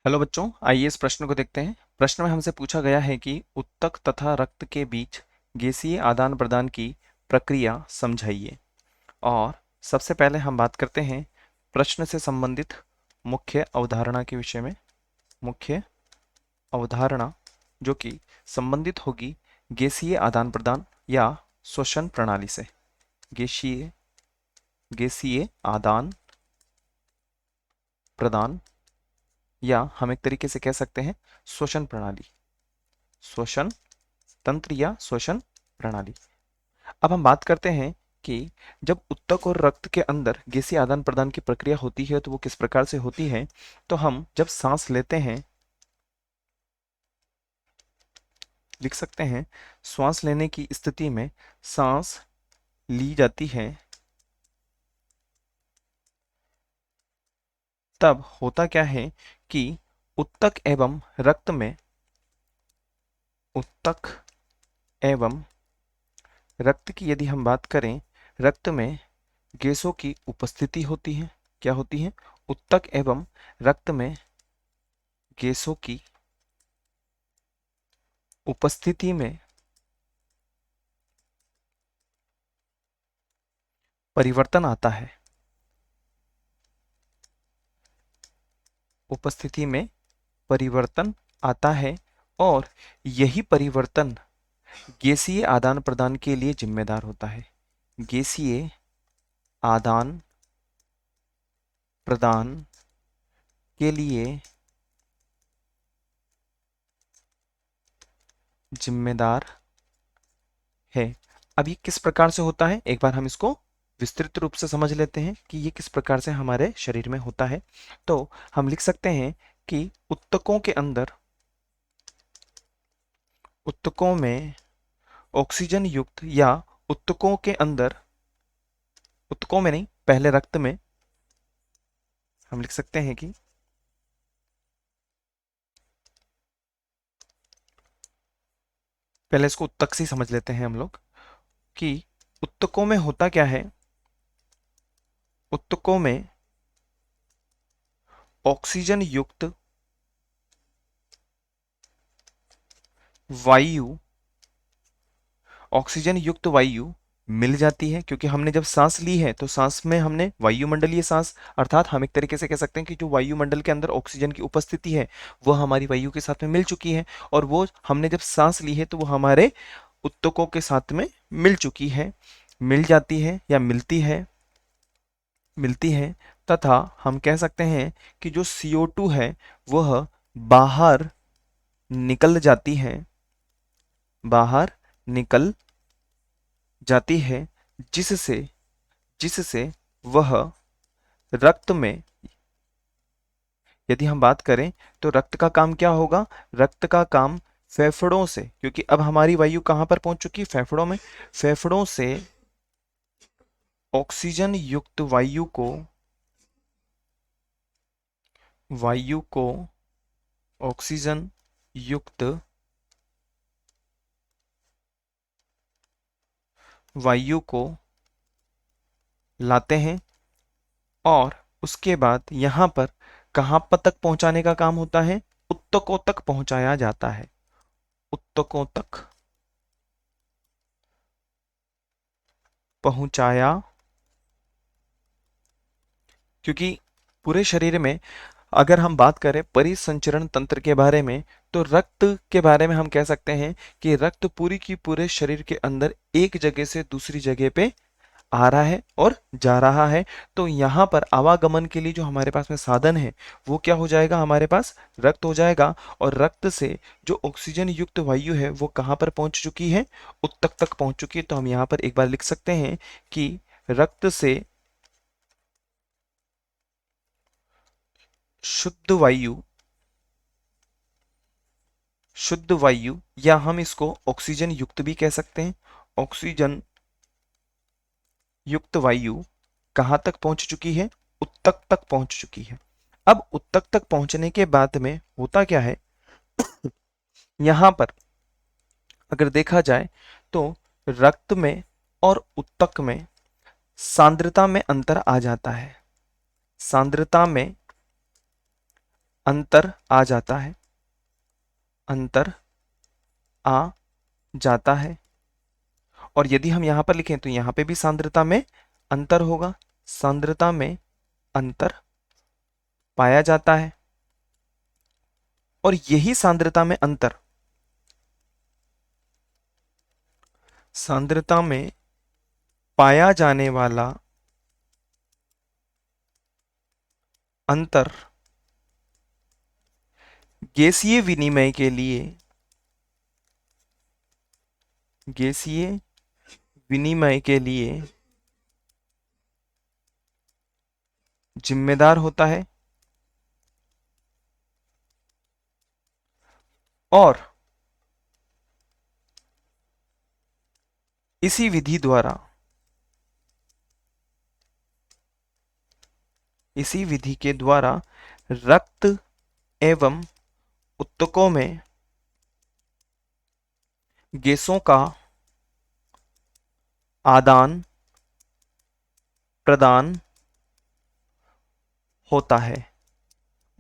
Hello बच्चों, आइए इस प्रश्न को देखते हैं। प्रश्न में हमसे पूछा गया है कि उत्तक तथा रक्त के बीच गैसीय आदान प्रदान की प्रक्रिया समझाइए। और सबसे पहले हम बात करते हैं प्रश्न से संबंधित मुख्य अवधारणा के विषय में। मुख्य अवधारणा जो कि संबंधित होगी गैसीय आदान प्रदान या श्वसन प्रणाली से। गैसीय गैसीय आदान प्रदान या हम एक तरीके से कह सकते हैं श्वसन प्रणाली, श्वसन तंत्र या श्वसन प्रणाली। अब हम बात करते हैं कि जब उत्तक और रक्त के अंदर गैसीय आदान प्रदान की प्रक्रिया होती है तो वो किस प्रकार से होती है। तो हम जब सांस लेते हैं, लिख सकते हैं श्वास लेने की स्थिति में सांस ली जाती है, तब होता क्या है कि उत्तक एवं रक्त में, उत्तक एवं रक्त की यदि हम बात करें, रक्त में गैसों की उपस्थिति होती है। क्या होती है? उत्तक एवं रक्त में गैसों की उपस्थिति में परिवर्तन आता है। उपस्थिति में परिवर्तन आता है और यही परिवर्तन गैसीय आदान प्रदान के लिए जिम्मेदार होता है। गैसीय आदान प्रदान के लिए जिम्मेदार है। अब ये किस प्रकार से होता है, एक बार हम इसको विस्तृत रूप से समझ लेते हैं कि ये किस प्रकार से हमारे शरीर में होता है। तो हम लिख सकते हैं कि उत्तकों के अंदर, उत्तकों में ऑक्सीजन युक्त या उत्तकों के अंदर, उत्तकों में नहीं, पहले रक्त में हम लिख सकते हैं कि पहले इसको उत्तक से ही समझ लेते हैं हम लोग कि उत्तकों में होता क्या है। उत्तकों में ऑक्सीजन युक्त वायु, ऑक्सीजन युक्त वायु मिल जाती है, क्योंकि हमने जब सांस ली है तो सांस में हमने वायुमंडलीय सांस, अर्थात हम एक तरीके से कह सकते हैं कि जो वायुमंडल के अंदर ऑक्सीजन की उपस्थिति है वो हमारी वायु के साथ में मिल चुकी है, और वो हमने जब सांस ली है तो वो हमारे उत्तकों के साथ में मिल चुकी है, मिल जाती है या मिलती है। तथा हम कह सकते हैं कि जो CO2 है वह बाहर निकल जाती है, बाहर निकल जाती है, जिससे जिससे वह रक्त में, यदि हम बात करें तो रक्त का काम क्या होगा, रक्त का काम फेफड़ों से, क्योंकि अब हमारी वायु कहां पर पहुंच चुकी है, फेफड़ों में, फेफड़ों से ऑक्सीजन युक्त वायु को ऑक्सीजन युक्त वायु को लाते हैं, और उसके बाद यहां पर कहां पर तक पहुंचाने का काम होता है, उत्तकों तक पहुंचाया जाता है, उत्तकों तक पहुंचाया, क्योंकि पूरे शरीर में अगर हम बात करें परिसंचरण तंत्र के बारे में, तो रक्त के बारे में हम कह सकते हैं कि रक्त पूरी की पूरे शरीर के अंदर एक जगह से दूसरी जगह पे आ रहा है और जा रहा है। तो यहाँ पर आवागमन के लिए जो हमारे पास में साधन है वो क्या हो जाएगा, हमारे पास रक्त हो जाएगा। और रक्त से जो ऑक्सीजन युक्त वायु है वो कहाँ पर पहुंच चुकी है, उत्तक तक पहुंच चुकी है। तो हम यहाँ पर एक बार लिख सकते हैं कि रक्त से शुद्ध वायु, शुद्ध वायु, या हम इसको ऑक्सीजन युक्त भी कह सकते हैं, ऑक्सीजन युक्त वायु कहाँ तक पहुंच चुकी है, उत्तक तक पहुंच चुकी है। अब उत्तक तक पहुंचने के बाद में होता क्या है, यहां पर अगर देखा जाए तो रक्त में और उत्तक में सांद्रता में अंतर आ जाता है, सांद्रता में अंतर आ जाता है, अंतर आ जाता है। और यदि हम यहां पर लिखें तो यहां पे भी सांद्रता में अंतर होगा, सांद्रता में अंतर पाया जाता है। और यही सांद्रता में अंतर, सांद्रता में पाया जाने वाला अंतर गैसीय विनिमय के लिए, गैसीय विनिमय के लिए जिम्मेदार होता है। और इसी विधि द्वारा, इसी विधि के द्वारा रक्त एवं उत्तकों में गैसों का आदान प्रदान होता है।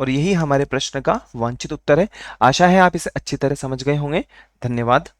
और यही हमारे प्रश्न का वांछित उत्तर है। आशा है आप इसे अच्छी तरह समझ गए होंगे। धन्यवाद।